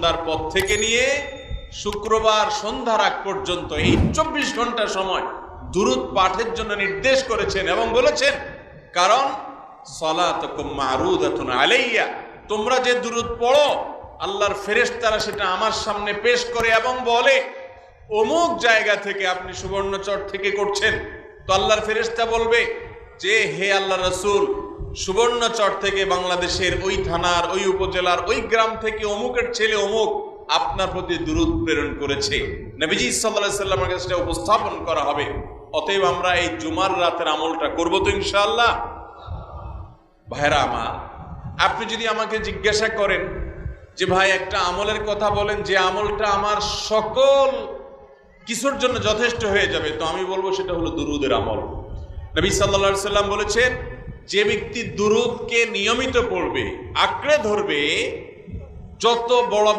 সন্ধ্যার পর থেকে নিয়ে শুক্রবার সন্ধ্যার আগ পর্যন্ত এই 24 ঘন্টা সময় দুরূদ পাঠের জন্য নির্দেশ করেছেন এবং বলেছেন, কারণ সালাতুকুম মারুদাতুন আলাইয়া, তোমরা যে দুরূদ পড়ো আল্লাহর ফেরেশতারা সেটা আমার সামনে পেশ করে এবং বলে অমুক জায়গা থেকে আপনি সুবর্ণচর থেকে করছেন। তো আল্লাহর ফেরেশতা বলবে যে হে আল্লাহ রাসূল, সুবর্ণচর থেকে বাংলাদেশের ওই থানার ওই উপজেলার ওই গ্রাম থেকে অমুকের ছেলে অমুক আপনার প্রতি দুরূদ প্রেরণ করেছে। নবীজি সাল্লাল্লাহু আলাইহি ওয়াসাল্লামের কাছে সেটা উপস্থাপন করা হবে। অতএব আমরা এই জুমার রাতের আমলটা করব তো ইনশাআল্লাহ। ভাইরা আমার, আপনি যদি আমাকে জিজ্ঞাসা করেন যে ভাই একটা আমলের কথা বলেন যে আমলটা আমার সকল কিছুর জন্য যথেষ্ট হয়ে যাবে, তো আমি বলবো সেটা হলো দুরূদের আমল। নবী সাল্লাল্লাহু আলাইহি ওয়াসাল্লাম বলেছেন, যে ব্যক্তি দুরূদকে নিয়মিত পড়বে, আঁকড়ে ধরবে, যত বড়